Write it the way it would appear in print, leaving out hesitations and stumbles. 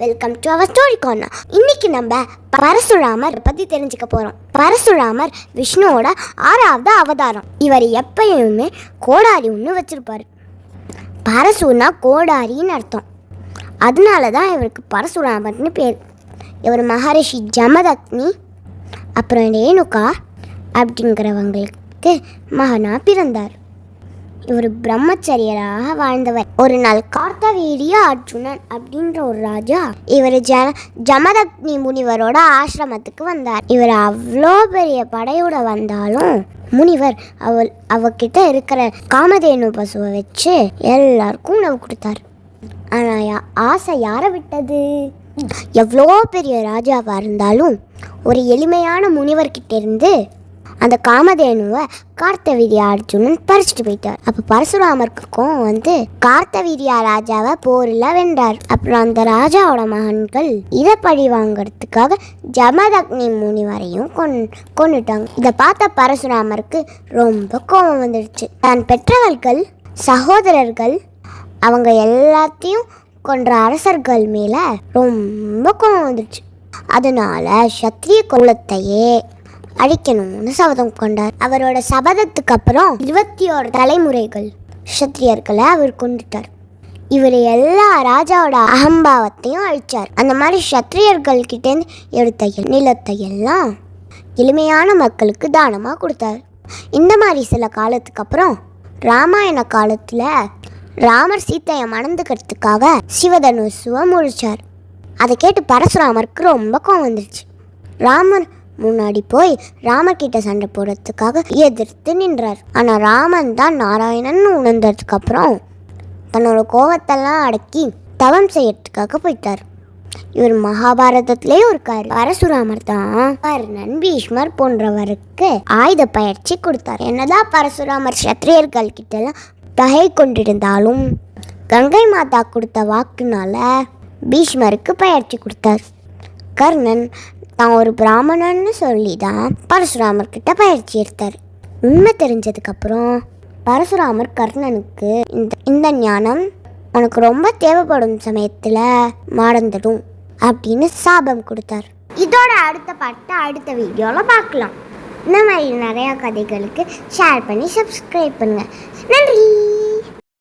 Welcome to our story corner. இன்னைக்கு நம்ம பரசுராமர் பற்றி தெரிஞ்சுக்க போகிறோம். பரசுராமர் விஷ்ணுவோட 6வது அவதாரம். இவர் எப்பயுமே கோடாரி ஒன்று வச்சிருப்பாரு. பரசுனா கோடாரின்னு அர்த்தம். அதனால தான் இவருக்கு பரசுராமர்னு பேர். இவர் மகரிஷி ஜமதக்னி அப்புறம் ரேணுகா அப்படிங்கிறவங்களுக்கு மகனாக பிறந்தார். இவர் பிரம்மச்சரியராக வாழ்ந்தவர். ஒரு நாள் கார்த்தவீரிய அர்ஜுனன் அப்படின்ற ஒரு ராஜா இவர் ஜமதக்னி முனிவரோட ஆசிரமத்துக்கு வந்தார். இவர் அவ்வளோ பெரிய படையோட வந்தாலும் முனிவர் அவகிட்ட இருக்கிற காமதேனு பசுவை வச்சு எல்லாருக்கும் உணவு கொடுத்தார். ஆனால் ஆசை யாரை விட்டது? எவ்வளோ பெரிய ராஜாவாக இருந்தாலும் ஒரு எளிமையான முனிவர்கிட்ட இருந்து அந்த காமதேனுவை கார்த்தவீரிய அர்ஜுனன் பறிச்சுட்டு போயிட்டார். அப்போ பரசுராமருக்கு கோவம் வந்து கார்த்தவீரியா ராஜாவை போரில் வென்றார். அப்புறம் அந்த ராஜாவோட மகன்கள் இதை பழி வாங்கிறதுக்காக ஜமதக்னி முனிவரையும் கொண்டுட்டாங்க. இதை பார்த்த பரசுராமருக்கு ரொம்ப கோபம் வந்துடுச்சு. தான் பெற்றவர்கள் சகோதரர்கள் அவங்க எல்லாத்தையும் கொன்ற அரசர்கள் மேலே ரொம்ப கோபம் வந்துடுச்சு. அதனால சத்திரிய குலத்தையே அழிக்கணும்னு சபதம் கொண்டார். அவரோட சபதத்துக்கு அப்புறம் 21 தலைமுறைகள் சத்திரியர்களை அவர் கொண்டுட்டார். இவர் எல்லா ராஜாவோட அகம்பாவத்தையும் அழிச்சார். அந்த மாதிரி சத்திரியர்கள் கிட்டேருந்து எடுத்த நிலத்தை எல்லாம் எளிமையான மக்களுக்கு தானமாக கொடுத்தார். இந்த மாதிரி சில காலத்துக்கு அப்புறம் ராமாயண காலத்தில் ராமர் சீத்தையை மணந்துக்கிறதுக்காக சிவதனுசுவை முழிச்சார். அதை கேட்டு பரசுராமருக்கு ரொம்ப கோவம் வந்துருச்சு. ராமர் முன்னாடி போய் ராமர்கிட்ட சண்டை போடுறதுக்காக எதிர்த்து நின்றார். ஆனால் ராமன் தான் நாராயணன் உணர்ந்ததுக்கு அப்புறம் தன்னோட கோவத்தெல்லாம் அடக்கி தவம் செய்யறதுக்காக போயிட்டார். இவர் மகாபாரதத்திலேயே இருக்காரு. பரசுராமர் தான் கர்ணன், பீஷ்மர் போன்றவருக்கு ஆயுத பயிற்சி கொடுத்தார். என்னதான் பரசுராமர் சத்திரியர்கள் கிட்டலாம் பகை கொண்டிருந்தாலும் கங்கை மாதா கொடுத்த வாக்குனால பீஷ்மருக்கு பயிற்சி கொடுத்தார். கர்ணன் தான் ஒரு பிராமணன்னு சொல்லி தான் பரசுராமர்கிட்ட பயிற்சி எடுத்தார். உண்மை தெரிஞ்சதுக்கப்புறம் பரசுராமர் கர்ணனுக்கு இந்த ஞானம் உனக்கு ரொம்ப தேவைப்படும் சமயத்தில் மறந்துடும் அப்படின்னு சாபம் கொடுத்தார். இதோட அடுத்த பாட்டை அடுத்த வீடியோவில் பார்க்கலாம். இந்த மாதிரி நிறையா கதைகளுக்கு ஷேர் பண்ணி சப்ஸ்கிரைப் பண்ணுங்கள். நன்றி.